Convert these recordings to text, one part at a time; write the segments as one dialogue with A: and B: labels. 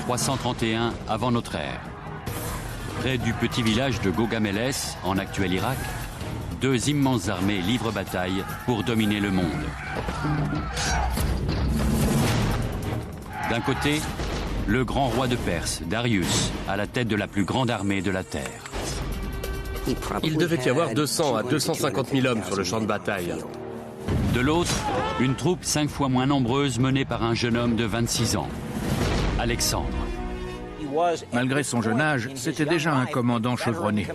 A: 331 avant notre ère. Près du petit village de Gaugamélès, en actuel Irak, deux immenses armées livrent bataille pour dominer le monde. D'un côté, le grand roi de Perse, Darius, à la tête de la plus grande armée de la Terre.
B: Il devait y avoir 200 à 250 000 hommes sur le champ de bataille.
A: De l'autre, une troupe 5 fois moins nombreuse menée par un jeune homme de 26 ans, Alexandre.
C: Malgré son jeune âge, c'était déjà un commandant chevronné.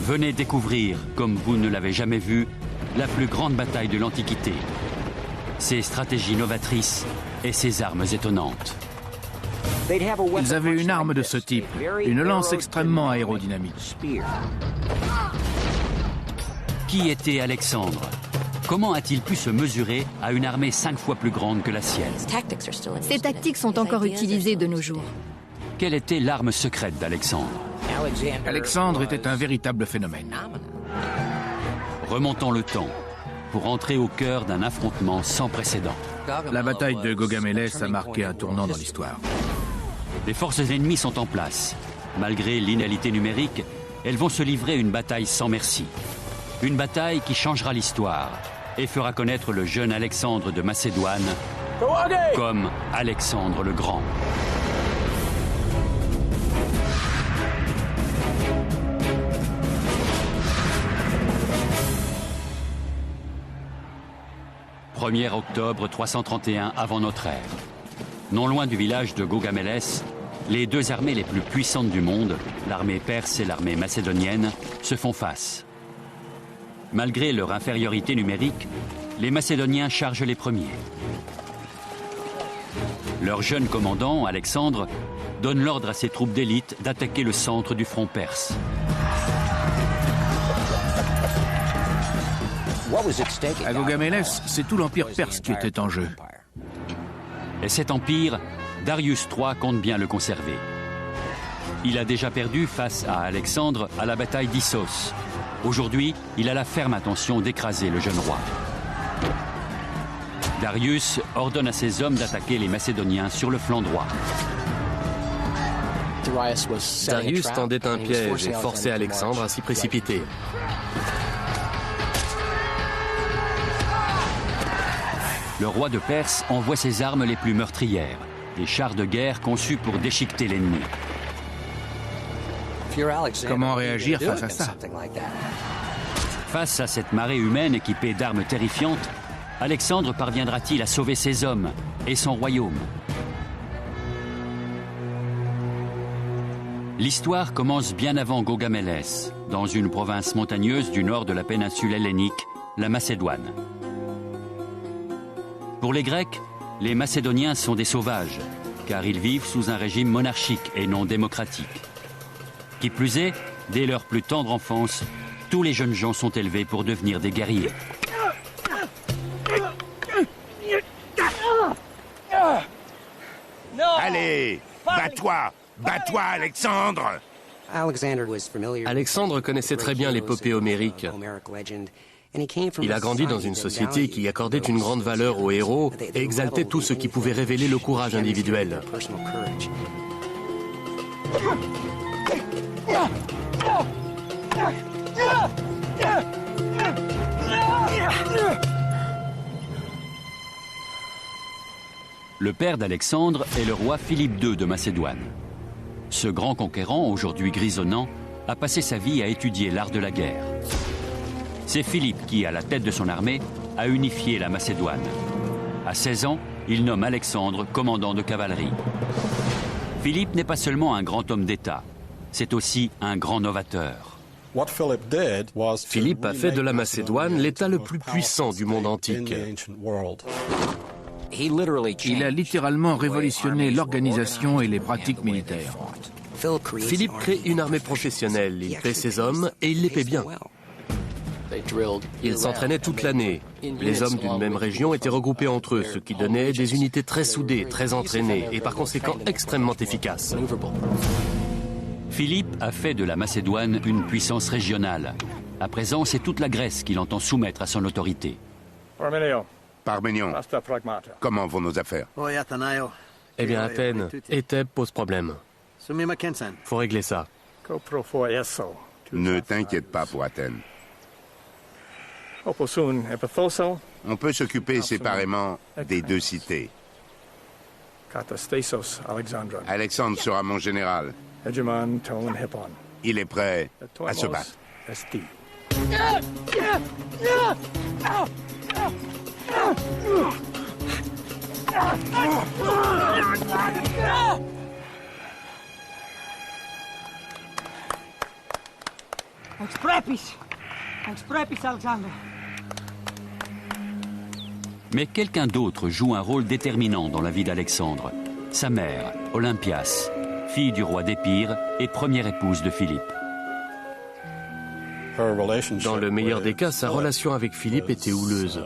A: Venez découvrir, comme vous ne l'avez jamais vu, la plus grande bataille de l'Antiquité. Ses stratégies novatrices et ses armes étonnantes.
C: Ils avaient une arme de ce type, une lance extrêmement aérodynamique.
A: Qui était Alexandre? Comment a-t-il pu se mesurer à une armée 5 fois plus grande que la sienne?
D: Ces tactiques sont encore utilisées de nos jours.
A: Quelle était l'arme secrète d'Alexandre?
C: Alexandre était un véritable phénomène.
A: Remontons le temps pour entrer au cœur d'un affrontement sans précédent.
C: La bataille de Gaugamélès a marqué un tournant dans l'histoire.
A: Les forces ennemies sont en place. Malgré l'inégalité numérique, elles vont se livrer une bataille sans merci. Une bataille qui changera l'histoire et fera connaître le jeune Alexandre de Macédoine comme Alexandre le Grand. « 1er octobre 331 avant notre ère. Non loin du village de Gaugamélès, les deux armées les plus puissantes du monde, l'armée perse et l'armée macédonienne, se font face. Malgré leur infériorité numérique, les Macédoniens chargent les premiers. Leur jeune commandant, Alexandre, donne l'ordre à ses troupes d'élite d'attaquer le centre du front perse.
C: À Gaugamélès, c'est tout l'empire perse qui était en jeu.
A: Et cet empire, Darius III compte bien le conserver. Il a déjà perdu face à Alexandre à la bataille d'Issos. Aujourd'hui, il a la ferme intention d'écraser le jeune roi. Darius ordonne à ses hommes d'attaquer les Macédoniens sur le flanc droit.
B: Darius tendait un piège et forçait Alexandre à s'y précipiter.
A: Le roi de Perse envoie ses armes les plus meurtrières, des chars de guerre conçus pour déchiqueter l'ennemi.
C: Comment réagir face à ça?
A: Face à cette marée humaine équipée d'armes terrifiantes, Alexandre parviendra-t-il à sauver ses hommes et son royaume? L'histoire commence bien avant Gaugamélès, dans une province montagneuse du nord de la péninsule hellénique, la Macédoine. Pour les Grecs, les Macédoniens sont des sauvages, car ils vivent sous un régime monarchique et non démocratique. Qui plus est, dès leur plus tendre enfance, tous les jeunes gens sont élevés pour devenir des guerriers.
E: Allez, bats-toi! Bats-toi, Alexandre!
B: Alexandre connaissait très bien l'épopée homérique. Il a grandi dans une société qui accordait une grande valeur aux héros et exaltait tout ce qui pouvait révéler le courage individuel.
A: Le père d'Alexandre est le roi Philippe II de Macédoine. Ce grand conquérant, aujourd'hui grisonnant, a passé sa vie à étudier l'art de la guerre. C'est Philippe qui, à la tête de son armée, a unifié la Macédoine. À 16 ans, il nomme Alexandre commandant de cavalerie. Philippe n'est pas seulement un grand homme d'État, c'est aussi un grand novateur.
B: Philippe a fait de la Macédoine l'État le plus puissant du monde antique.
C: Il a littéralement révolutionné l'organisation et les pratiques militaires.
B: Philippe crée une armée professionnelle, il paie ses hommes et il les paie bien. Ils s'entraînaient toute l'année. Les hommes d'une même région étaient regroupés entre eux, ce qui donnait des unités très soudées, très entraînées et par conséquent extrêmement efficaces.
A: Philippe a fait de la Macédoine une puissance régionale. À présent, c'est toute la Grèce qu'il entend soumettre à son autorité.
E: Parménion, comment vont nos affaires?
B: Eh bien, Athènes et Thèbes posent problème. Faut régler ça.
E: Ne t'inquiète pas pour Athènes. On peut s'occuper séparément des deux cités. Alexandre sera mon général. Il est prêt à se battre.
A: Mais quelqu'un d'autre joue un rôle déterminant dans la vie d'Alexandre. Sa mère, Olympias, fille du roi d'Épire et première épouse de Philippe.
B: Dans le meilleur des cas, sa relation avec Philippe était houleuse.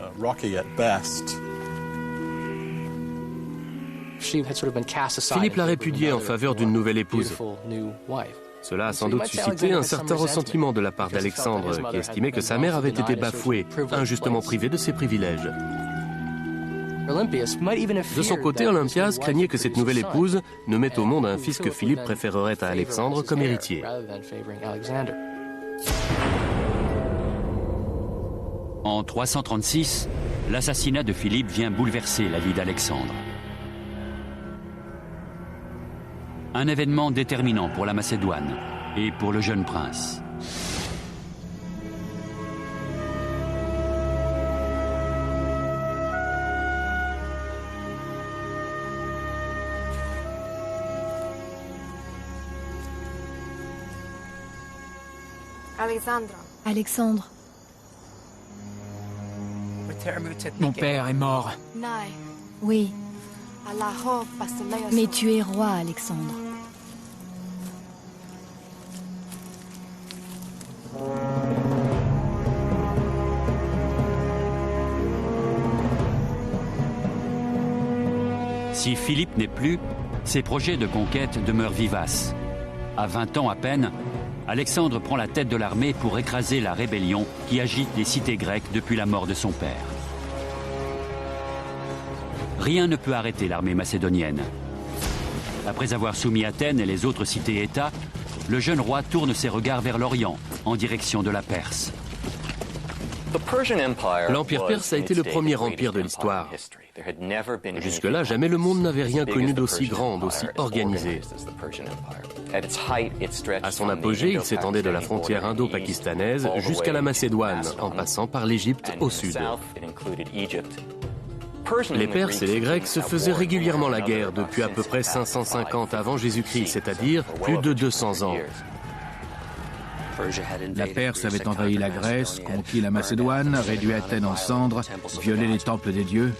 B: Philippe l'a répudiée en faveur d'une nouvelle épouse. Cela a sans doute suscité un certain ressentiment de la part d'Alexandre, qui estimait que sa mère avait été bafouée, injustement privée de ses privilèges. De son côté, Olympias craignait que cette nouvelle épouse ne mette au monde un fils que Philippe préférerait à Alexandre comme héritier.
A: En 336, l'assassinat de Philippe vient bouleverser la vie d'Alexandre. Un événement déterminant pour la Macédoine et pour le jeune prince.
D: Alexandre,
F: Mon père est mort.
D: oui. Mais tu es roi, Alexandre.
A: Si Philippe n'est plus, ses projets de conquête demeurent vivaces. À 20 ans à peine, Alexandre prend la tête de l'armée pour écraser la rébellion qui agite les cités grecques depuis la mort de son père. Rien ne peut arrêter l'armée macédonienne. Après avoir soumis Athènes et les autres cités-États, le jeune roi tourne ses regards vers l'Orient, en direction de la Perse.
B: L'Empire perse a été le premier empire de l'histoire. Jusque-là, jamais le monde n'avait rien connu d'aussi grand, d'aussi organisé. À son apogée, il s'étendait de la frontière indo-pakistanaise jusqu'à la Macédoine, en passant par l'Égypte au sud. Les Perses et les Grecs se faisaient régulièrement la guerre depuis à peu près 550 avant Jésus-Christ, c'est-à-dire plus de 200 ans.
C: La Perse avait envahi la Grèce, conquis la Macédoine, réduit Athènes en cendres, violé les temples des dieux.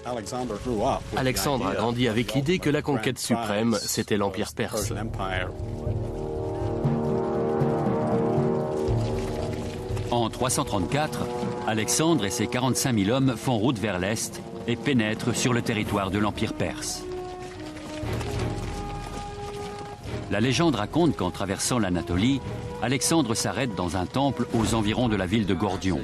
B: Alexandre a grandi avec l'idée que la conquête suprême, c'était l'Empire perse.
A: En 334, Alexandre et ses 45 000 hommes font route vers l'est et pénètrent sur le territoire de l'Empire perse. La légende raconte qu'en traversant l'Anatolie, Alexandre s'arrête dans un temple aux environs de la ville de Gordion.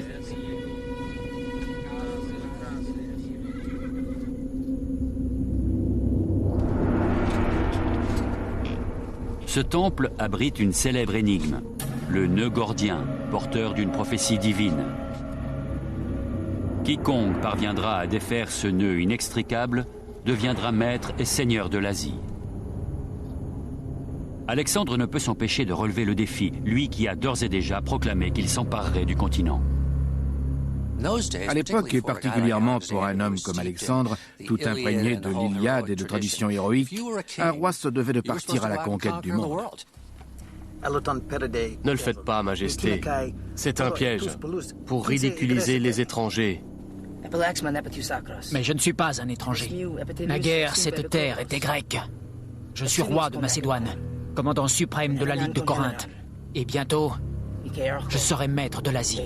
A: Ce temple abrite une célèbre énigme, le nœud gordien, porteur d'une prophétie divine. Quiconque parviendra à défaire ce nœud inextricable deviendra maître et seigneur de l'Asie. Alexandre ne peut s'empêcher de relever le défi, lui qui a d'ores et déjà proclamé qu'il s'emparerait du continent.
C: À l'époque, et particulièrement pour un homme comme Alexandre, tout imprégné de l'Iliade et de traditions héroïques, un roi se devait de partir à la conquête du monde.
B: Ne le faites pas, Majesté. C'est un piège pour ridiculiser les étrangers.
F: Mais je ne suis pas un étranger. Naguère, cette terre était grecque. Je suis roi de Macédoine, commandant suprême de la Ligue de Corinthe. Et bientôt, je serai maître de l'Asie.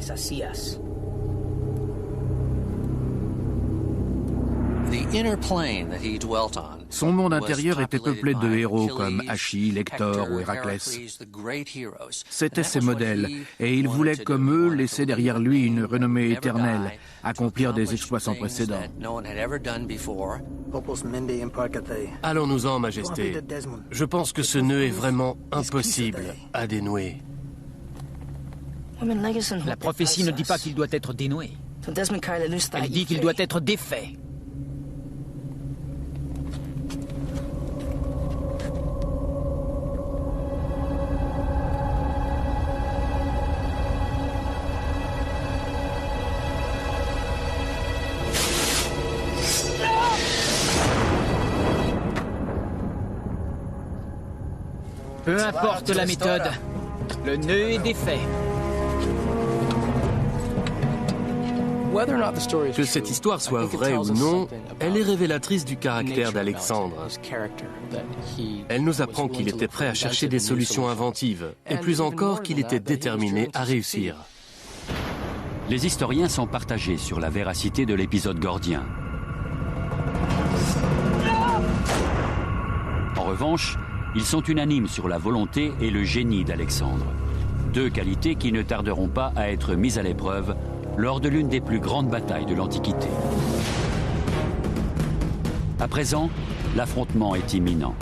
C: Son monde intérieur était peuplé de héros comme Achille, Hector ou Héraclès. C'étaient ses modèles, et il voulait, comme eux, laisser derrière lui une renommée éternelle, accomplir des exploits sans précédent.
B: Allons-nous-en, Majesté. Je pense que ce nœud est vraiment impossible à dénouer.
F: La prophétie ne dit pas qu'il doit être dénoué. Elle dit qu'il doit être défait. Peu importe la méthode, le nœud est défait.
B: Que cette histoire soit vraie ou non, elle est révélatrice du caractère d'Alexandre. Elle nous apprend qu'il était prêt à chercher des solutions inventives, et plus encore qu'il était déterminé à réussir.
A: Les historiens sont partagés sur la véracité de l'épisode gordien. En revanche, ils sont unanimes sur la volonté et le génie d'Alexandre. Deux qualités qui ne tarderont pas à être mises à l'épreuve lors de l'une des plus grandes batailles de l'Antiquité. À présent, l'affrontement est imminent.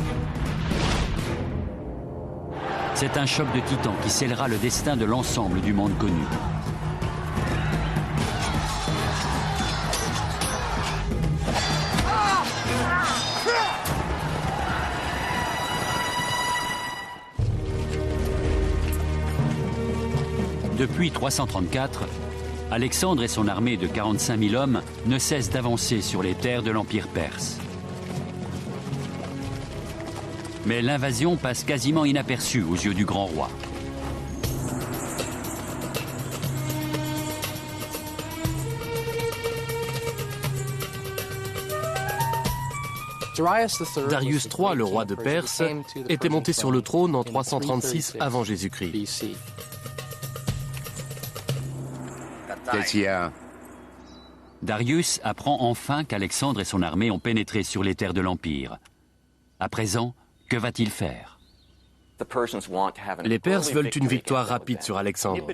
A: C'est un choc de titans qui scellera le destin de l'ensemble du monde connu. Depuis 334, Alexandre et son armée de 45 000 hommes ne cessent d'avancer sur les terres de l'Empire perse. Mais l'invasion passe quasiment inaperçue aux yeux du grand roi.
B: Darius III, le roi de Perse, était monté sur le trône en 336 avant Jésus-Christ.
E: Qu'est-ce qu'il y a?
A: Darius apprend enfin qu'Alexandre et son armée ont pénétré sur les terres de l'Empire. À présent, que va-t-il faire?
B: Les Perses veulent une victoire rapide sur Alexandre.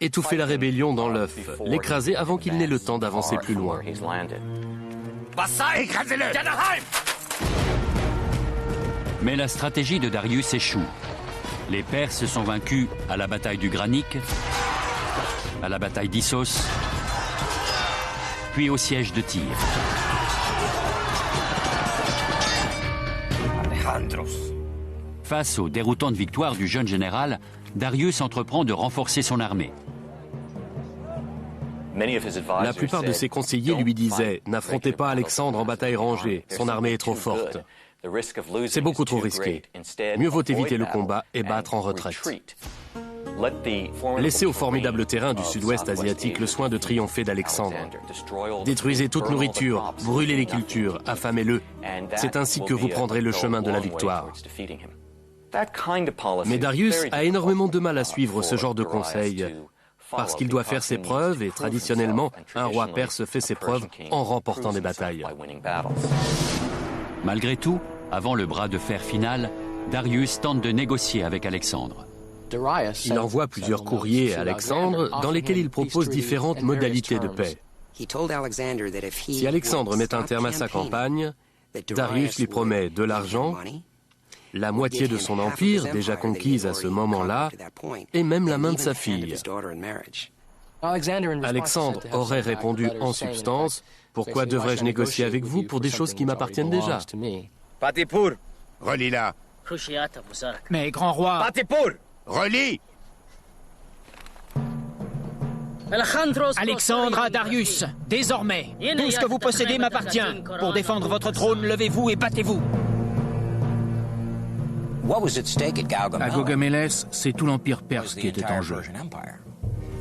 B: Étouffer la rébellion dans l'œuf, l'écraser avant qu'il n'ait le temps d'avancer plus loin.
E: Écrasez-le!
A: Mais la stratégie de Darius échoue. Les Perses sont vaincus à la bataille du Granique, à la bataille d'Issos, puis au siège de Tyr. Face aux déroutantes victoires du jeune général, Darius entreprend de renforcer son armée.
B: La plupart de ses conseillers lui disaient « N'affrontez pas Alexandre en bataille rangée, son armée est trop forte. C'est beaucoup trop risqué. Mieux vaut éviter le combat et battre en retraite. » Laissez au formidable terrain du sud-ouest asiatique le soin de triompher d'Alexandre. Détruisez toute nourriture, brûlez les cultures, affamez-le. C'est ainsi que vous prendrez le chemin de la victoire. Mais Darius a énormément de mal à suivre ce genre de conseils, parce qu'il doit faire ses preuves, et traditionnellement, un roi perse fait ses preuves en remportant des batailles.
A: Malgré tout, avant le bras de fer final, Darius tente de négocier avec Alexandre.
B: Il envoie plusieurs courriers à Alexandre dans lesquels il propose différentes modalités de paix. Si Alexandre met un terme à sa campagne, Darius lui promet de l'argent, la moitié de son empire, déjà conquise à ce moment-là, et même la main de sa fille. Alexandre aurait répondu en substance « Pourquoi devrais-je négocier avec vous pour des choses qui m'appartiennent déjà ?»
E: Relis-la.
F: Mais grand roi...
E: Relis!
F: Alexandre à Darius, désormais, tout ce que vous possédez m'appartient. Pour défendre votre trône, levez-vous et battez-vous.
C: À Gaugamélès, c'est tout l'Empire perse qui était en jeu.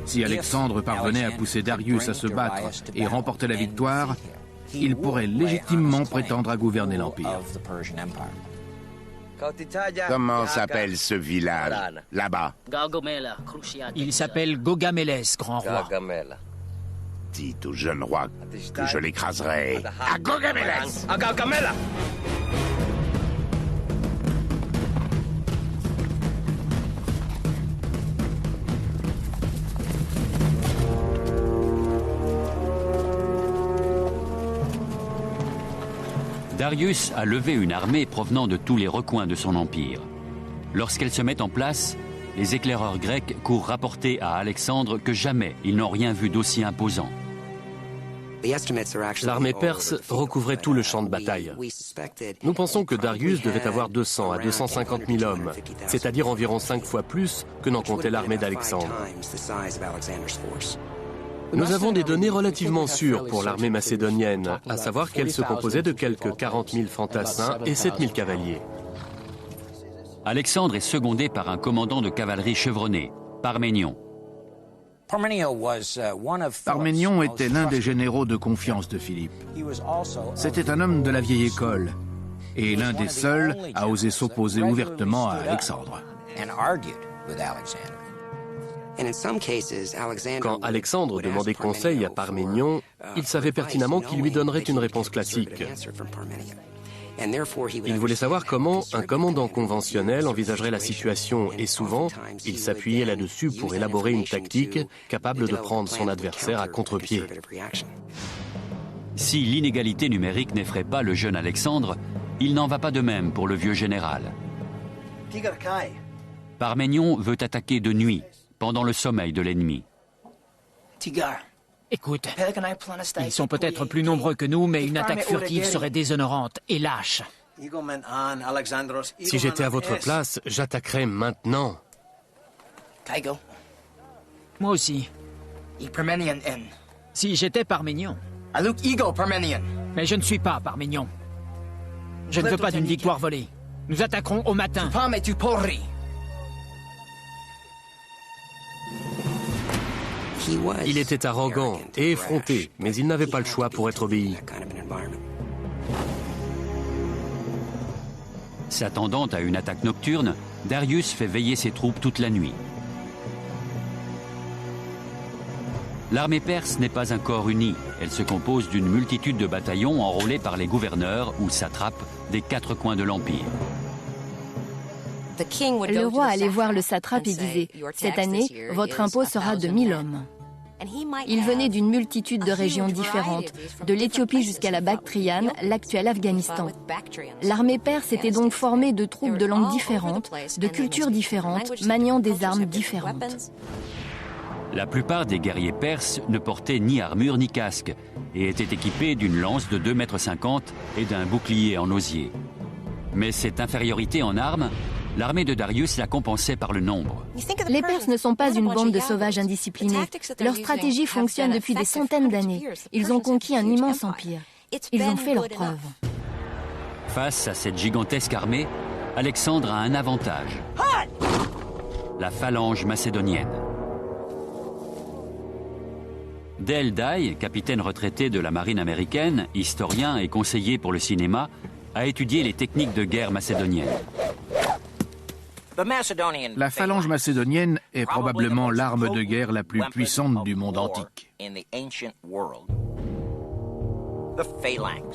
C: Si Alexandre parvenait à pousser Darius à se battre et remporter la victoire, il pourrait légitimement prétendre à gouverner l'Empire.
E: Comment s'appelle ce village, là-bas?
F: Il s'appelle Gaugamélès, grand roi.
E: dit au jeune roi que je l'écraserai à Gaugamela.
A: Darius a levé une armée provenant de tous les recoins de son empire. Lorsqu'elle se met en place, les éclaireurs grecs courent rapporter à Alexandre que jamais ils n'ont rien vu d'aussi imposant.
B: L'armée perse recouvrait tout le champ de bataille. Nous pensons que Darius devait avoir 200 à 250 000 hommes, c'est-à-dire environ 5 fois plus que n'en comptait l'armée d'Alexandre. Nous avons des données relativement sûres pour l'armée macédonienne, à savoir qu'elle se composait de quelques 40 000 fantassins et 7 000 cavaliers.
A: Alexandre est secondé par un commandant de cavalerie chevronné, Parménion.
C: Parménion était l'un des généraux de confiance de Philippe. C'était un homme de la vieille école et l'un des seuls à oser s'opposer ouvertement à Alexandre.
B: Quand Alexandre demandait conseil à Parménion, il savait pertinemment qu'il lui donnerait une réponse classique. Il voulait savoir comment un commandant conventionnel envisagerait la situation et souvent, il s'appuyait là-dessus pour élaborer une tactique capable de prendre son adversaire à contre-pied.
A: Si l'inégalité numérique n'effraie pas le jeune Alexandre, il n'en va pas de même pour le vieux général. Parménion veut attaquer de nuit, pendant le sommeil de l'ennemi.
F: Écoute, ils sont peut-être plus nombreux que nous, mais une attaque furtive serait déshonorante et lâche.
B: Si j'étais à votre place, j'attaquerais maintenant.
F: Moi aussi. Si j'étais Parménion. Mais je ne suis pas Parménion. Je ne veux pas d'une victoire volée. Nous attaquerons au matin.
B: Il était arrogant et effronté, mais il n'avait pas le choix pour être obéi.
A: S'attendant à une attaque nocturne, Darius fait veiller ses troupes toute la nuit. L'armée perse n'est pas un corps uni. Elle se compose d'une multitude de bataillons enrôlés par les gouverneurs ou satrapes des 4 coins de l'empire.
D: Le roi allait voir le satrape et disait « Cette année, votre impôt sera de 1000 hommes ». Il venait d'une multitude de régions différentes, de l'Éthiopie jusqu'à la Bactriane, l'actuel Afghanistan. L'armée perse était donc formée de troupes de langues différentes, de cultures différentes, maniant des armes différentes.
A: La plupart des guerriers perses ne portaient ni armure ni casque et étaient équipés d'une lance de 2,50 m et d'un bouclier en osier. Mais cette infériorité en armes, l'armée de Darius la compensait par le nombre.
D: Les Perses ne sont pas une bande de sauvages indisciplinés. Leur stratégie fonctionne depuis des centaines d'années. Ils ont conquis un immense empire. Ils ont fait leurs preuves.
A: Face à cette gigantesque armée, Alexandre a un avantage. La phalange macédonienne. Dale Dye, capitaine retraité de la marine américaine, historien et conseiller pour le cinéma, a étudié les techniques de guerre macédoniennes.
C: La phalange macédonienne est probablement l'arme de guerre la plus puissante du monde antique.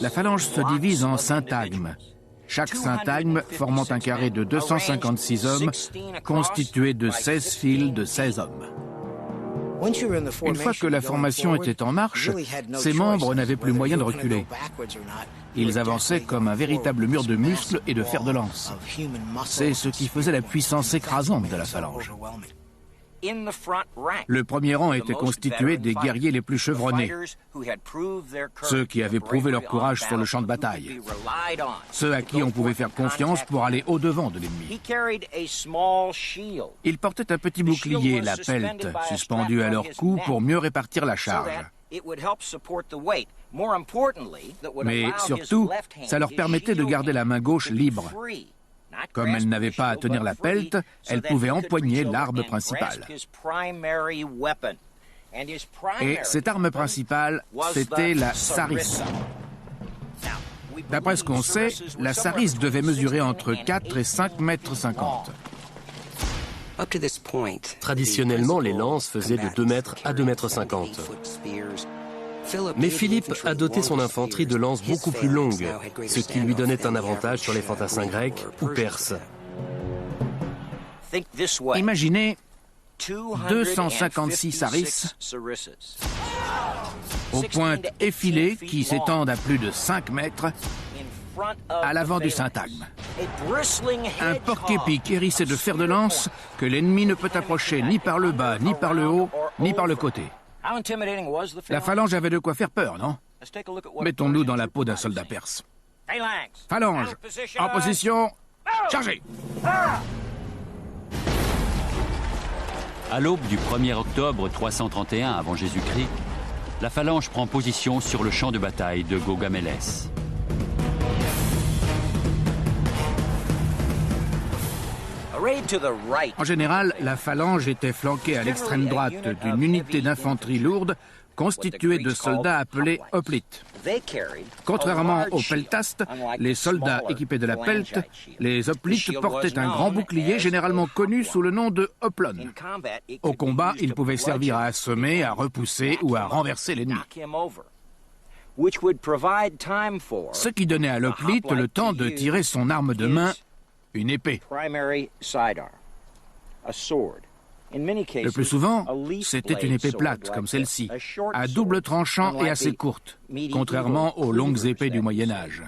C: La phalange se divise en syntagmes. Chaque syntagme formant un carré de 256 hommes, constitué de 16 files de 16 hommes. Une fois que la formation était en marche, ses membres n'avaient plus moyen de reculer. Ils avançaient comme un véritable mur de muscles et de fer de lance. C'est ce qui faisait la puissance écrasante de la phalange. Le premier rang était constitué des guerriers les plus chevronnés, ceux qui avaient prouvé leur courage sur le champ de bataille, ceux à qui on pouvait faire confiance pour aller au-devant de l'ennemi. Ils portaient un petit bouclier, la pelte, suspendu à leur cou pour mieux répartir la charge. Mais surtout, ça leur permettait de garder la main gauche libre. Comme elle n'avait pas à tenir la pelte, elle pouvait empoigner l'arme principale. Et cette arme principale, c'était la sarisse. D'après ce qu'on sait, la sarisse devait mesurer entre 4 et 5,50 m.
B: Traditionnellement, les lances faisaient de 2 mètres à 2,50 m. Mais Philippe a doté son infanterie de lances beaucoup plus longues, ce qui lui donnait un avantage sur les fantassins grecs ou perses.
C: Imaginez 256 harisses aux pointes effilées qui s'étendent à plus de 5 mètres à l'avant du syntagme. Un porc-épic hérissé de fer de lance que l'ennemi ne peut approcher ni par le bas, ni par le haut, ni par le côté. La phalange avait de quoi faire peur, non? Mettons-nous dans la peau d'un soldat perse. Phalange, en position, chargez!
A: À l'aube du 1er octobre 331 avant Jésus-Christ, la phalange prend position sur le champ de bataille de Gaugamélès.
C: En général, la phalange était flanquée à l'extrême droite d'une unité d'infanterie lourde constituée de soldats appelés hoplites. Contrairement aux peltastes, les soldats équipés de la pelte, les hoplites portaient un grand bouclier généralement connu sous le nom de hoplon. Au combat, ils pouvaient servir à assommer, à repousser ou à renverser l'ennemi. Ce qui donnait à l'hoplite le temps de tirer son arme de main, une épée. Le plus souvent, c'était une épée plate, comme celle-ci, à double tranchant et assez courte, contrairement aux longues épées du Moyen-Âge.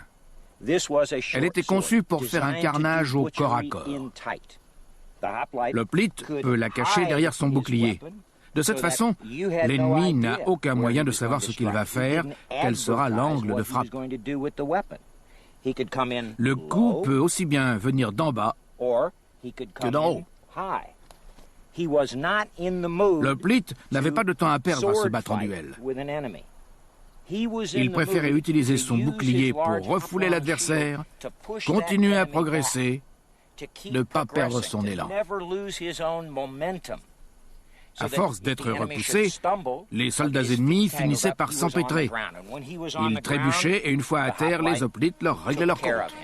C: Elle était conçue pour faire un carnage au corps à corps. L'hoplite peut la cacher derrière son bouclier. De cette façon, l'ennemi n'a aucun moyen de savoir ce qu'il va faire, quel sera l'angle de frappe. Le coup peut aussi bien venir d'en bas que d'en haut. L'hoplite n'avait pas de temps à perdre à se battre en duel. Il préférait utiliser son bouclier pour refouler l'adversaire, continuer à progresser, ne pas perdre son élan. À force d'être repoussés, les soldats ennemis finissaient par s'empêtrer. Ils trébuchaient et une fois à terre, les hoplites leur réglaient leur compte.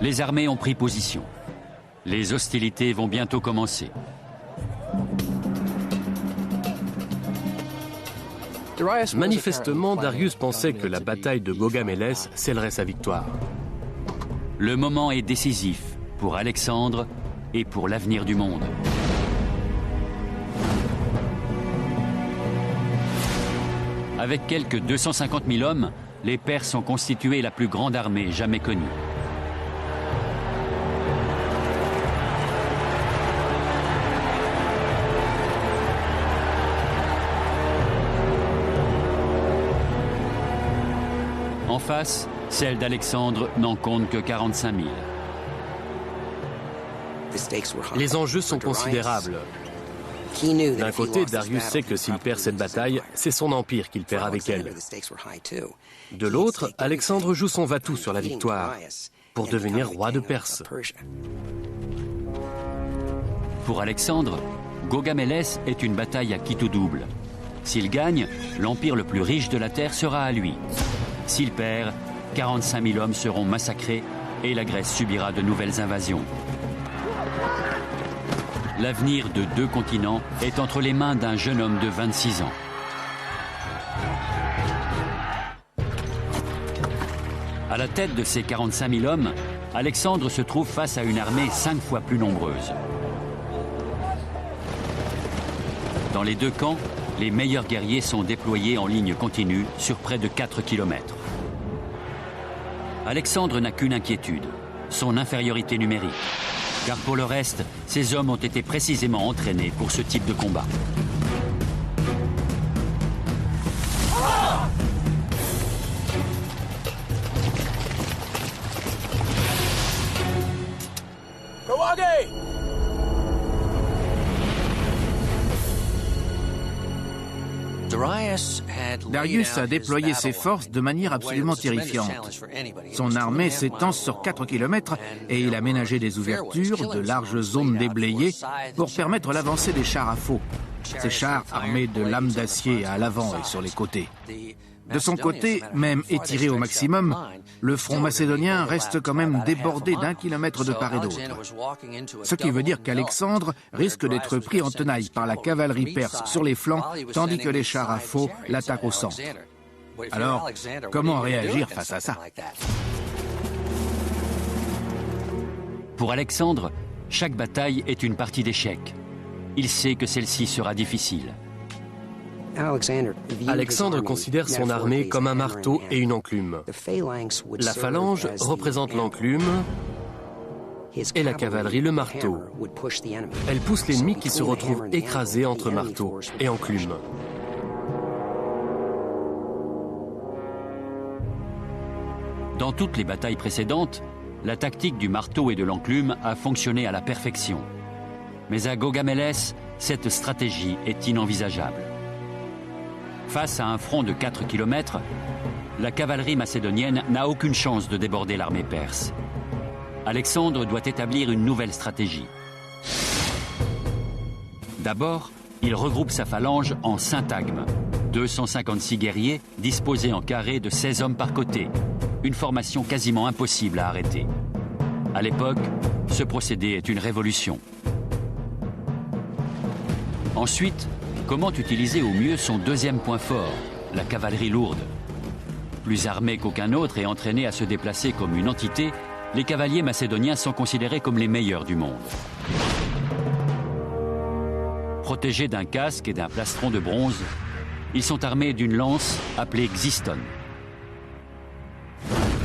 A: Les armées ont pris position. Les hostilités vont bientôt commencer.
B: Manifestement, Darius pensait que la bataille de Gaugamélès scellerait sa victoire.
A: Le moment est décisif pour Alexandre et pour l'avenir du monde. Avec quelques 250 000 hommes, les Perses ont constitué la plus grande armée jamais connue. En face, celle d'Alexandre n'en compte que 45 000.
B: Les enjeux sont considérables. D'un côté, Darius sait que s'il perd cette bataille, c'est son empire qu'il perd avec elle. De l'autre, Alexandre joue son va-tout sur la victoire pour devenir roi de Perse.
A: Pour Alexandre, Gaugamélès est une bataille à quitte ou double. S'il gagne, l'empire le plus riche de la terre sera à lui. S'il perd, 45 000 hommes seront massacrés et la Grèce subira de nouvelles invasions. L'avenir de deux continents est entre les mains d'un jeune homme de 26 ans. À la tête de ces 45 000 hommes, Alexandre se trouve face à une armée 5 fois plus nombreuse. Dans les deux camps, les meilleurs guerriers sont déployés en ligne continue sur près de 4 km. Alexandre n'a qu'une inquiétude, son infériorité numérique. Car pour le reste, ces hommes ont été précisément entraînés pour ce type de combat.
C: Darius a déployé ses forces de manière absolument terrifiante. Son armée s'étend sur 4 km et il a ménagé des ouvertures, de larges zones déblayées pour permettre l'avancée des chars à faux. Ces chars armés de lames d'acier à l'avant et sur les côtés. De son côté, même étiré au maximum, le front macédonien reste quand même débordé d'1 kilomètre de part et d'autre. Ce qui veut dire qu'Alexandre risque d'être pris en tenaille par la cavalerie perse sur les flancs, tandis que les chars à faux l'attaquent au centre. Alors, comment réagir face à ça?
A: Pour Alexandre, chaque bataille est une partie d'échecs. Il sait que celle-ci sera difficile.
B: Alexandre considère son armée comme un marteau et une enclume. La phalange représente l'enclume et la cavalerie le marteau. Elle pousse l'ennemi qui se retrouve écrasé entre marteau et enclume.
A: Dans toutes les batailles précédentes, la tactique du marteau et de l'enclume a fonctionné à la perfection. Mais à Gaugamélès, cette stratégie est inenvisageable. Face à un front de 4 km, la cavalerie macédonienne n'a aucune chance de déborder l'armée perse. Alexandre doit établir une nouvelle stratégie. D'abord, il regroupe sa phalange en syntagme, 256 guerriers disposés en carré de 16 hommes par côté, une formation quasiment impossible à arrêter. À l'époque, ce procédé est une révolution. Ensuite, comment utiliser au mieux son deuxième point fort, la cavalerie lourde? Plus armés qu'aucun autre et entraînés à se déplacer comme une entité, les cavaliers macédoniens sont considérés comme les meilleurs du monde. Protégés d'un casque et d'un plastron de bronze, ils sont armés d'une lance appelée xyston.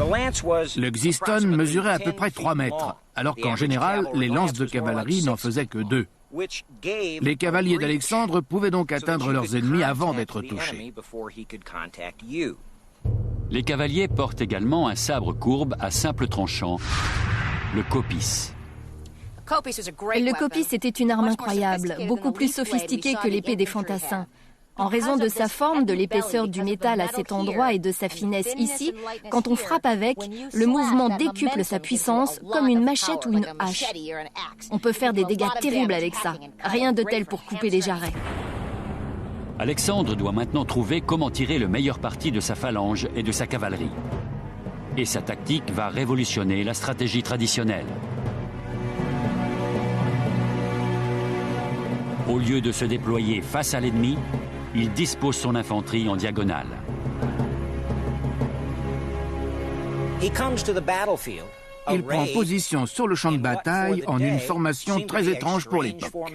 C: Le xyston mesurait à peu près 3 mètres, alors qu'en général, les lances de cavalerie n'en faisaient que 2. Les cavaliers d'Alexandre pouvaient donc atteindre leurs ennemis avant d'être touchés.
A: Les cavaliers portent également un sabre courbe à simple tranchant, le kopis.
D: Le kopis était une arme incroyable, beaucoup plus sophistiquée que l'épée des fantassins. En raison de sa forme, de l'épaisseur du métal à cet endroit et de sa finesse ici, quand on frappe avec, le mouvement décuple sa puissance comme une machette ou une hache. On peut faire des dégâts terribles avec ça, rien de tel pour couper des jarrets.
A: Alexandre doit maintenant trouver comment tirer le meilleur parti de sa phalange et de sa cavalerie. Et sa tactique va révolutionner la stratégie traditionnelle. Au lieu de se déployer face à l'ennemi, il dispose son infanterie en diagonale.
C: Il prend position sur le champ de bataille en une formation très étrange pour l'époque.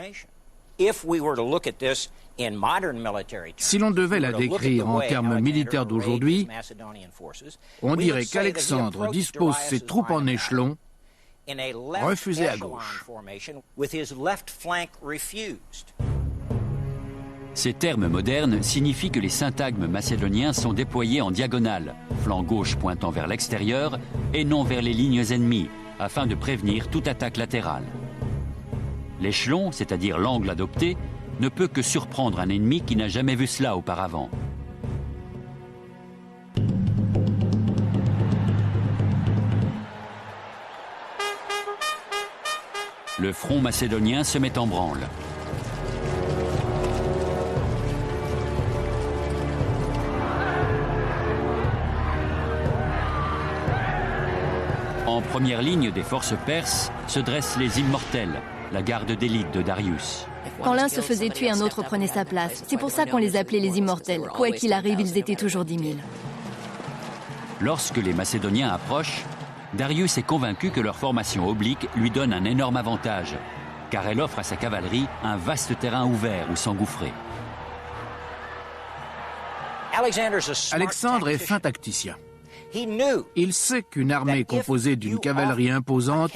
C: Si l'on devait la décrire en termes militaires d'aujourd'hui, on dirait qu'Alexandre dispose ses troupes en échelon, refusées à gauche.
A: Ces termes modernes signifient que les syntagmes macédoniens sont déployés en diagonale, flanc gauche pointant vers l'extérieur et non vers les lignes ennemies, afin de prévenir toute attaque latérale. L'échelon, c'est-à-dire l'angle adopté, ne peut que surprendre un ennemi qui n'a jamais vu cela auparavant. Le front macédonien se met en branle. En première ligne des forces perses se dressent les Immortels, la garde d'élite de Darius.
D: Quand l'un se faisait tuer, un autre prenait sa place. C'est pour ça qu'on les appelait les Immortels. Quoi qu'il arrive, ils étaient toujours 10 000.
A: Lorsque les Macédoniens approchent, Darius est convaincu que leur formation oblique lui donne un énorme avantage, car elle offre à sa cavalerie un vaste terrain ouvert où s'engouffrer.
C: Alexandre est fin tacticien. Il sait qu'une armée composée d'une cavalerie imposante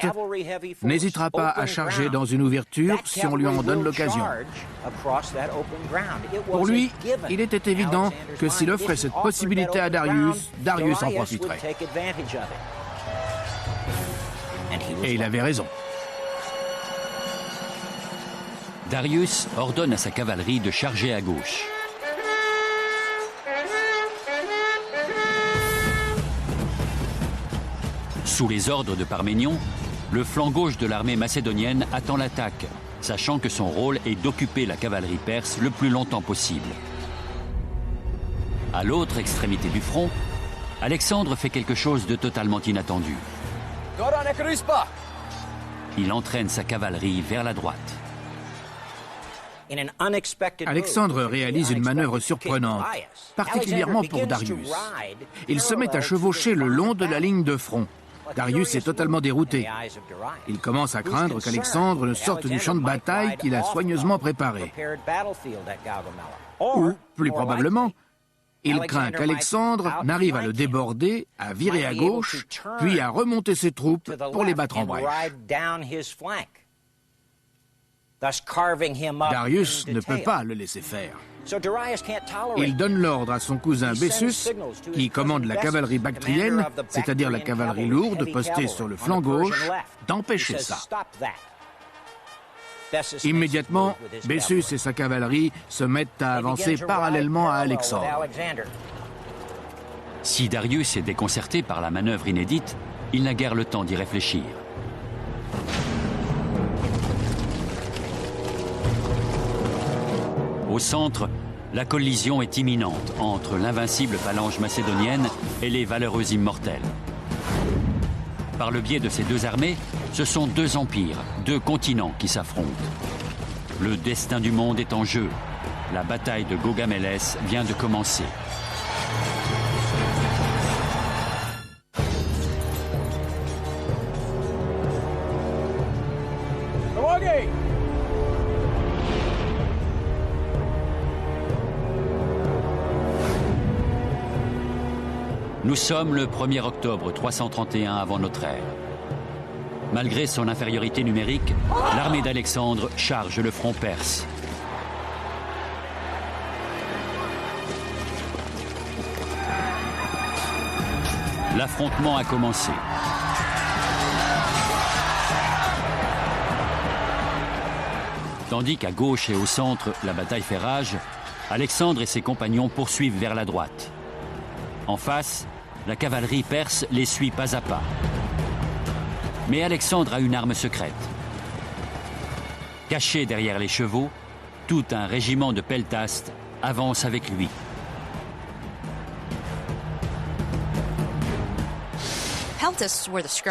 C: n'hésitera pas à charger dans une ouverture si on lui en donne l'occasion. Pour lui, il était évident que s'il offrait cette possibilité à Darius, Darius en profiterait. Et il avait raison.
A: Darius ordonne à sa cavalerie de charger à gauche. Sous les ordres de Parménion, le flanc gauche de l'armée macédonienne attend l'attaque, sachant que son rôle est d'occuper la cavalerie perse le plus longtemps possible. À l'autre extrémité du front, Alexandre fait quelque chose de totalement inattendu. Il entraîne sa cavalerie vers la droite.
C: Alexandre réalise une manœuvre surprenante, particulièrement pour Darius. Il se met à chevaucher le long de la ligne de front. Darius est totalement dérouté. Il commence à craindre qu'Alexandre ne sorte du champ de bataille qu'il a soigneusement préparé. Ou, plus probablement, il craint qu'Alexandre n'arrive à le déborder, à virer à gauche, puis à remonter ses troupes pour les battre en brèche. Darius ne peut pas le laisser faire. Il donne l'ordre à son cousin Bessus, qui commande la cavalerie bactrienne, c'est-à-dire la cavalerie lourde postée sur le flanc gauche, d'empêcher ça. Immédiatement, Bessus et sa cavalerie se mettent à avancer parallèlement à Alexandre.
A: Si Darius est déconcerté par la manœuvre inédite, il n'a guère le temps d'y réfléchir. Au centre, la collision est imminente entre l'invincible phalange macédonienne et les valeureux immortels. Par le biais de ces deux armées, ce sont deux empires, deux continents qui s'affrontent. Le destin du monde est en jeu. La bataille de Gaugamélès vient de commencer. Nous sommes le 1er octobre 331 avant notre ère. Malgré son infériorité numérique, l'armée d'Alexandre charge le front perse. L'affrontement a commencé. Tandis qu'à gauche et au centre, la bataille fait rage, Alexandre et ses compagnons poursuivent vers la droite. En face, la cavalerie perse les suit pas à pas. Mais Alexandre a une arme secrète. Caché derrière les chevaux, tout un régiment de peltastes avance avec lui.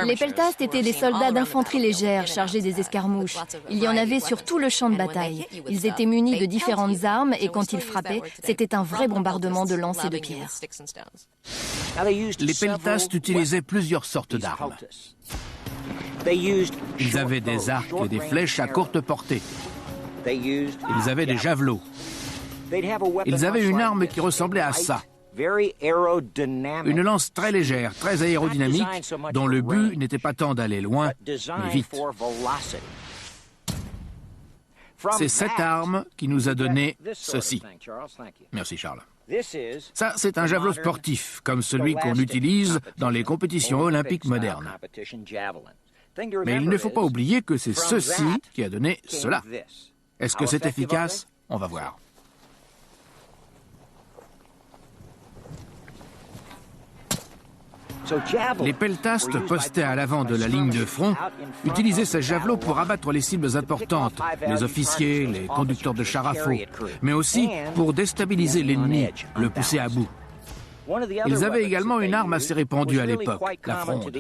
D: Les peltastes étaient des soldats d'infanterie légère chargés des escarmouches. Il y en avait sur tout le champ de bataille. Ils étaient munis de différentes armes et quand ils frappaient, c'était un vrai bombardement de lances et de pierres.
C: Les peltastes utilisaient plusieurs sortes d'armes. Ils avaient des arcs et des flèches à courte portée. Ils avaient des javelots. Ils avaient une arme qui ressemblait à ça. Une lance très légère, très aérodynamique, dont le but n'était pas tant d'aller loin, mais vite. C'est cette arme qui nous a donné ceci. Merci, Charles. Ça, c'est un javelot sportif, comme celui qu'on utilise dans les compétitions olympiques modernes. Mais il ne faut pas oublier que c'est ceci qui a donné cela. Est-ce que c'est efficace? On va voir. Les peltastes postés à l'avant de la ligne de front utilisaient ces javelots pour abattre les cibles importantes, les officiers, les conducteurs de chars à faux, mais aussi pour déstabiliser l'ennemi, le pousser à bout. Ils avaient également une arme assez répandue à l'époque, la fronde.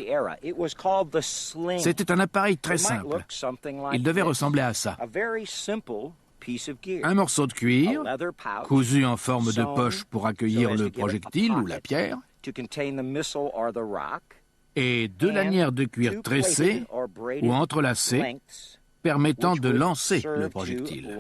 C: C'était un appareil très simple. Il devait ressembler à ça. Un morceau de cuir, cousu en forme de poche pour accueillir le projectile ou la pierre, et deux lanières de cuir tressées ou entrelacées permettant de lancer le projectile.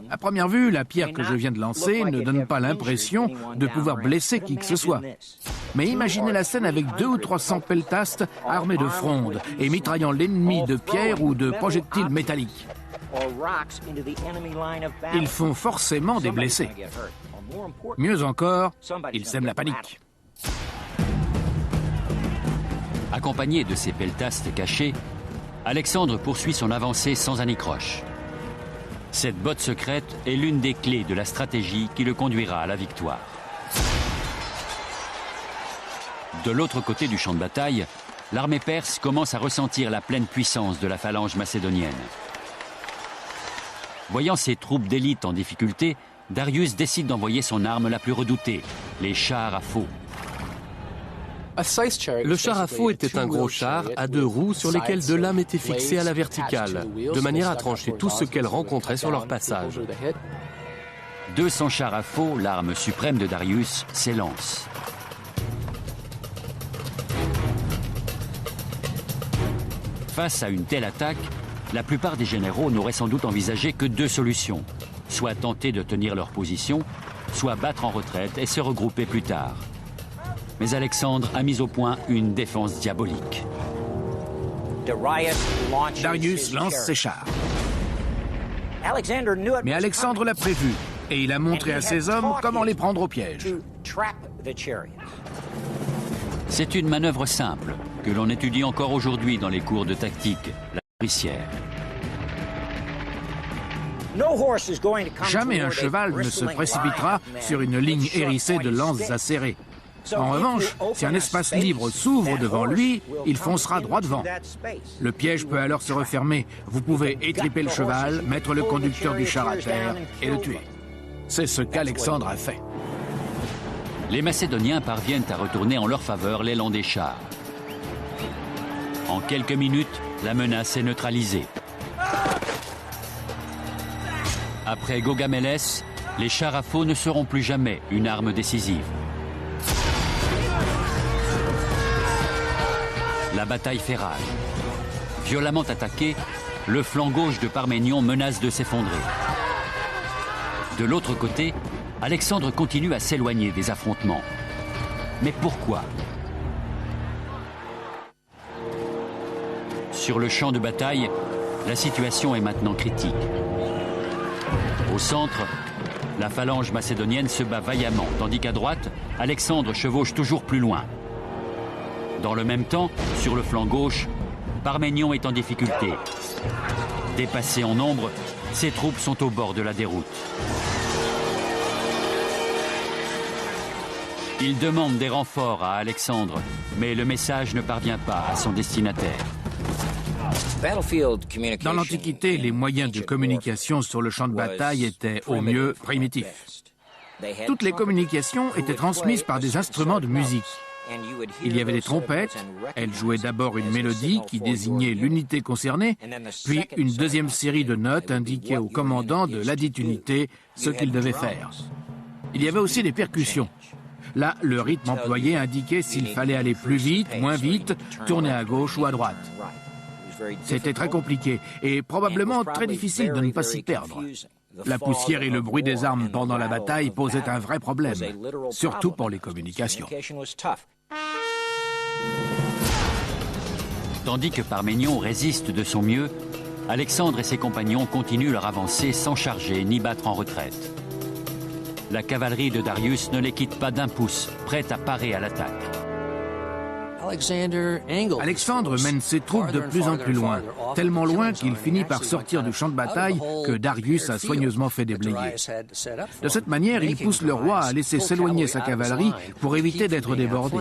C: À première vue, la pierre que je viens de lancer ne donne pas l'impression de pouvoir blesser qui que ce soit. Mais imaginez la scène avec 200 ou 300 peltastes armés de frondes et mitraillant l'ennemi de pierres ou de projectiles métalliques. Ils font forcément des blessés. Mieux encore, ils sèment la panique.
A: Accompagné de ses peltastes cachés, Alexandre poursuit son avancée sans anicroche. Cette botte secrète est l'une des clés de la stratégie qui le conduira à la victoire. De l'autre côté du champ de bataille, l'armée perse commence à ressentir la pleine puissance de la phalange macédonienne. Voyant ses troupes d'élite en difficulté, Darius décide d'envoyer son arme la plus redoutée, les chars à faux.
B: Le char à faux était un gros char à 2 roues sur lesquelles 2 lames étaient fixées à la verticale, de manière à trancher tout ce qu'elles rencontraient sur leur passage.
A: 200 chars à faux, l'arme suprême de Darius, s'élance. Face à une telle attaque, la plupart des généraux n'auraient sans doute envisagé que 2 solutions. Soit tenter de tenir leur position, soit battre en retraite et se regrouper plus tard. Mais Alexandre a mis au point une défense diabolique.
C: Darius lance ses chars. Mais Alexandre l'a prévu et il a montré à ses hommes comment les prendre au piège.
A: C'est une manœuvre simple que l'on étudie encore aujourd'hui dans les cours de tactique, la nourricière.
C: Jamais un cheval ne se précipitera sur une ligne hérissée de lances acérées. En revanche, si un espace libre s'ouvre devant lui, il foncera droit devant. Le piège peut alors se refermer. Vous pouvez étriper le cheval, mettre le conducteur du char à terre et le tuer. C'est ce qu'Alexandre a fait.
A: Les Macédoniens parviennent à retourner en leur faveur l'élan des chars. En quelques minutes, la menace est neutralisée. Après Gaugamélès, les chars à faux ne seront plus jamais une arme décisive. La bataille fait rage. Violemment attaqué, le flanc gauche de Parménion menace de s'effondrer. De l'autre côté, Alexandre continue à s'éloigner des affrontements. Mais pourquoi? Sur le champ de bataille, la situation est maintenant critique. Au centre, la phalange macédonienne se bat vaillamment, tandis qu'à droite, Alexandre chevauche toujours plus loin. Dans le même temps, sur le flanc gauche, Parménion est en difficulté. Dépassé en nombre, ses troupes sont au bord de la déroute. Il demande des renforts à Alexandre, mais le message ne parvient pas à son destinataire.
C: Dans l'Antiquité, les moyens de communication sur le champ de bataille étaient au mieux primitifs. Toutes les communications étaient transmises par des instruments de musique. Il y avait des trompettes, elles jouaient d'abord une mélodie qui désignait l'unité concernée, puis une deuxième série de notes indiquait au commandant de ladite unité ce qu'il devait faire. Il y avait aussi des percussions. Là, le rythme employé indiquait s'il fallait aller plus vite, moins vite, tourner à gauche ou à droite. C'était très compliqué et probablement très difficile de ne pas s'y perdre. La poussière et le bruit des armes pendant la bataille posaient un vrai problème, surtout pour les communications.
A: Tandis que Parménion résiste de son mieux, Alexandre et ses compagnons continuent leur avancée sans charger ni battre en retraite. La cavalerie de Darius ne les quitte pas d'un pouce, prête à parer à l'attaque.
C: Alexandre mène ses troupes de plus en plus loin, tellement loin qu'il finit par sortir du champ de bataille que Darius a soigneusement fait déblayer. De cette manière, il pousse le roi à laisser s'éloigner sa cavalerie pour éviter d'être débordé.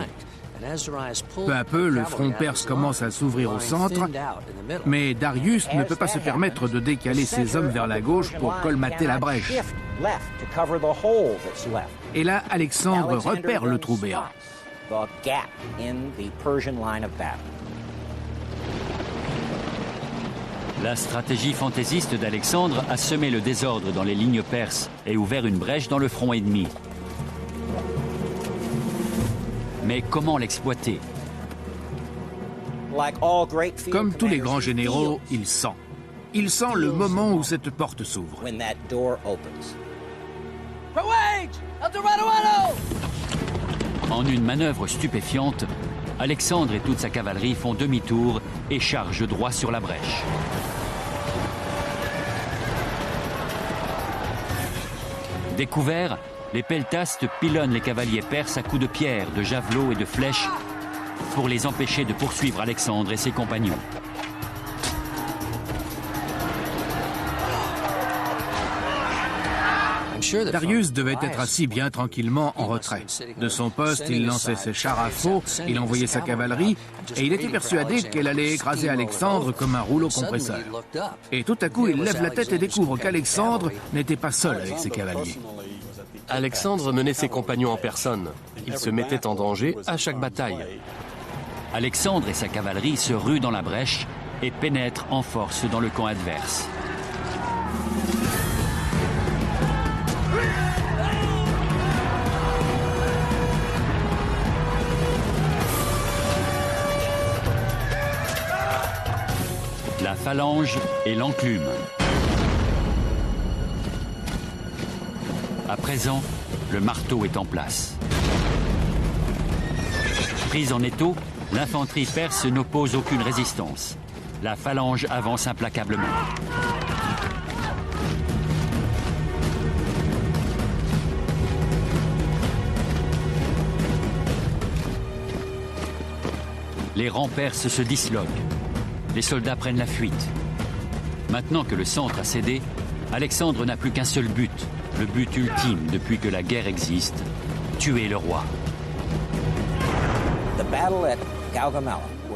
C: Peu à peu, le front perse commence à s'ouvrir au centre, mais Darius ne peut pas se permettre de décaler ses hommes vers la gauche pour colmater la brèche. Et là, Alexandre repère le trou béant.
A: La stratégie fantaisiste d'Alexandre a semé le désordre dans les lignes perses et ouvert une brèche dans le front ennemi. Mais comment l'exploiter?
C: Comme tous les grands généraux, il sent. Il sent le moment où cette porte s'ouvre.
A: En une manœuvre stupéfiante, Alexandre et toute sa cavalerie font demi-tour et chargent droit sur la brèche. Découverts, les peltastes pilonnent les cavaliers perses à coups de pierre, de javelots et de flèches pour les empêcher de poursuivre Alexandre et ses compagnons.
C: Darius devait être assis bien tranquillement en retrait. De son poste, il lançait ses chars à faux, il envoyait sa cavalerie, et il était persuadé qu'elle allait écraser Alexandre comme un rouleau compresseur. Et tout à coup, il lève la tête et découvre qu'Alexandre n'était pas seul avec ses cavaliers.
B: Alexandre menait ses compagnons en personne. Il se mettait en danger à chaque bataille.
A: Alexandre et sa cavalerie se ruent dans la brèche et pénètrent en force dans le camp adverse. La phalange et l'enclume. À présent, le marteau est en place. Prise en étau, l'infanterie perse n'oppose aucune résistance. La phalange avance implacablement. Les rangs perses se disloquent. Les soldats prennent la fuite. Maintenant que le centre a cédé, Alexandre n'a plus qu'un seul but, le but ultime depuis que la guerre existe, tuer le roi.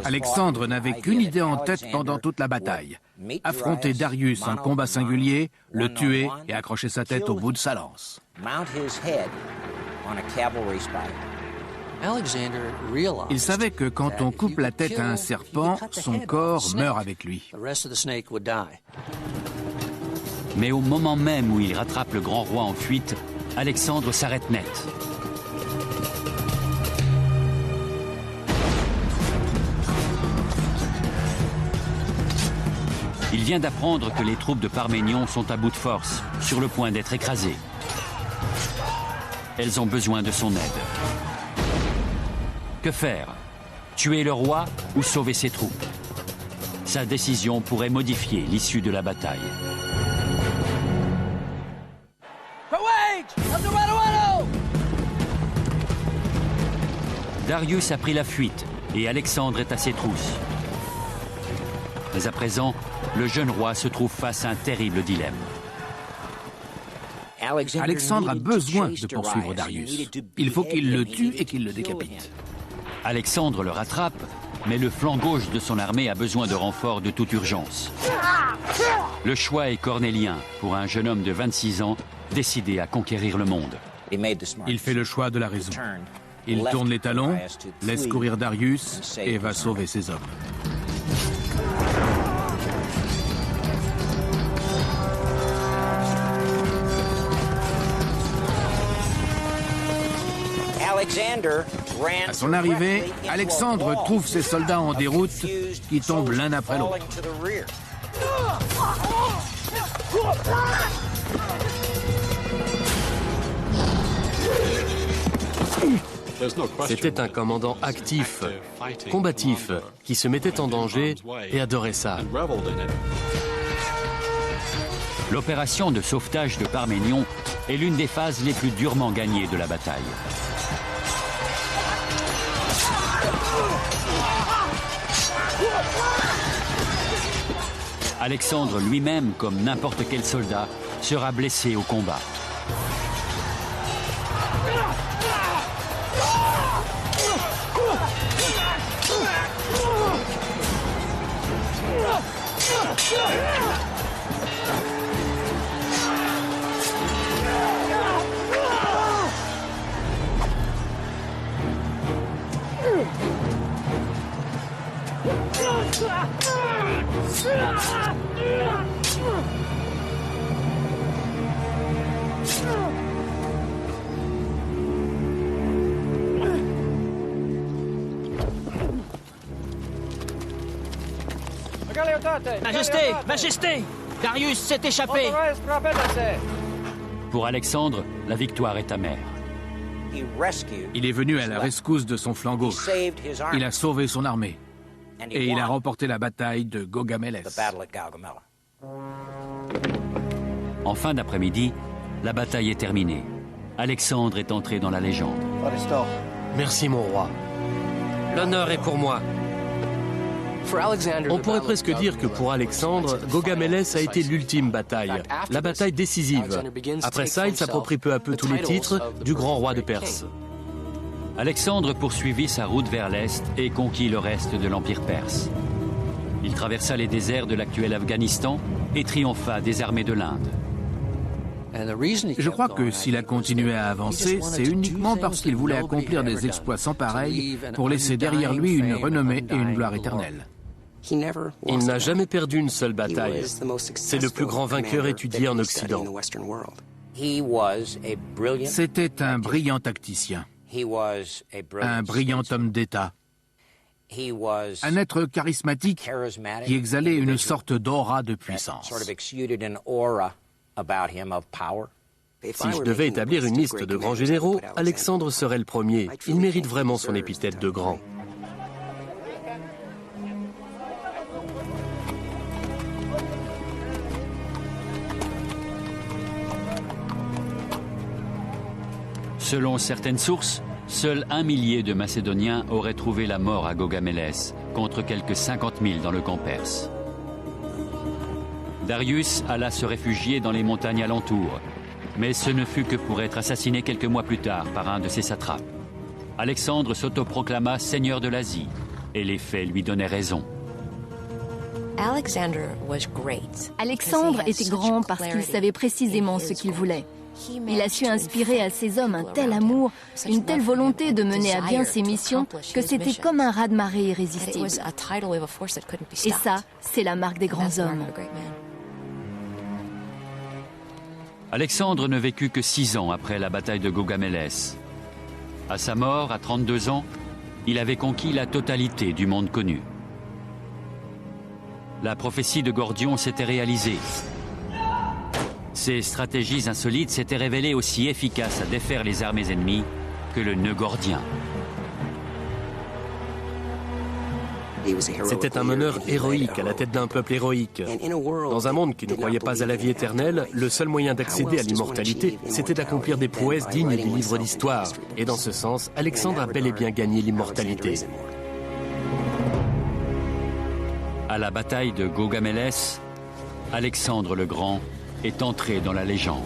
C: Alexandre n'avait qu'une idée en tête pendant toute la bataille. Affronter Darius en combat singulier, le tuer et accrocher sa tête au bout de sa lance. Il savait que quand on coupe la tête à un serpent, son corps meurt avec lui.
A: Mais au moment même où il rattrape le grand roi en fuite, Alexandre s'arrête net. Il vient d'apprendre que les troupes de Parménion sont à bout de force, sur le point d'être écrasées. Elles ont besoin de son aide. Que faire? Tuer le roi ou sauver ses troupes? Sa décision pourrait modifier l'issue de la bataille. Darius a pris la fuite et Alexandre est à ses trousses. Mais à présent, le jeune roi se trouve face à un terrible dilemme.
C: Alexandre a besoin de poursuivre Darius. Il faut qu'il le tue et qu'il le décapite.
A: Alexandre le rattrape, mais le flanc gauche de son armée a besoin de renforts de toute urgence. Le choix est cornélien pour un jeune homme de 26 ans décidé à conquérir le monde.
C: Il fait le choix de la raison. Il tourne les talons, laisse courir Darius et va sauver ses hommes. À son arrivée, Alexandre trouve ses soldats en déroute qui tombent l'un après l'autre.
B: C'était un commandant actif, combatif, qui se mettait en danger et adorait ça.
A: L'opération de sauvetage de Parménion est l'une des phases les plus durement gagnées de la bataille. Alexandre lui-même, comme n'importe quel soldat, sera blessé au combat.
F: Majesté, Majesté, Darius s'est échappé.
A: Pour Alexandre, la victoire est amère.
C: Il est venu à la rescousse de son flanc gauche. Il a sauvé son armée. Et il a remporté la bataille de Gaugamela.
A: En fin d'après-midi, la bataille est terminée. Alexandre est entré dans la légende.
B: Merci mon roi. L'honneur est pour moi. On pourrait presque dire que pour Alexandre, Gaugamélès a été l'ultime bataille, la bataille décisive. Après ça, il s'approprie peu à peu tous les titres du grand roi de Perse.
A: Alexandre poursuivit sa route vers l'est et conquit le reste de l'Empire perse. Il traversa les déserts de l'actuel Afghanistan et triompha des armées de l'Inde.
C: Je crois que s'il a continué à avancer, c'est uniquement parce qu'il voulait accomplir des exploits sans pareil pour laisser derrière lui une renommée et une gloire éternelle.
B: Il n'a jamais perdu une seule bataille. C'est le plus grand vainqueur étudié en Occident.
C: C'était un brillant tacticien, un brillant homme d'État, un être charismatique qui exhalait une sorte d'aura de puissance.
B: Si je devais établir une liste de grands généraux, Alexandre serait le premier. Il mérite vraiment son épithète de grand.
A: Selon certaines sources, seul 1 millier de Macédoniens auraient trouvé la mort à Gaugamélès, contre quelques 50 000 dans le camp perse. Darius alla se réfugier dans les montagnes alentours, mais ce ne fut que pour être assassiné quelques mois plus tard par un de ses satrapes. Alexandre s'autoproclama seigneur de l'Asie, et les faits lui donnaient raison.
D: Alexandre était grand parce qu'il savait précisément ce qu'il voulait. Il a su inspirer à ses hommes un tel amour, une telle volonté de mener à bien ses missions que c'était comme un raz-de-marée irrésistible. Et ça, c'est la marque des grands hommes.
A: Alexandre ne vécut que 6 ans après la bataille de Gaugamélès. À sa mort, à 32 ans, il avait conquis la totalité du monde connu. La prophétie de Gordion s'était réalisée. Ses stratégies insolites s'étaient révélées aussi efficaces à défaire les armées ennemies que le nœud gordien.
B: C'était un meneur héroïque à la tête d'un peuple héroïque. Dans un monde qui ne croyait pas à la vie éternelle, le seul moyen d'accéder à l'immortalité, c'était d'accomplir des prouesses dignes des livres d'histoire. Et dans ce sens, Alexandre a bel et bien gagné l'immortalité.
A: À la bataille de Gaugamélès, Alexandre le Grand est entré dans la légende.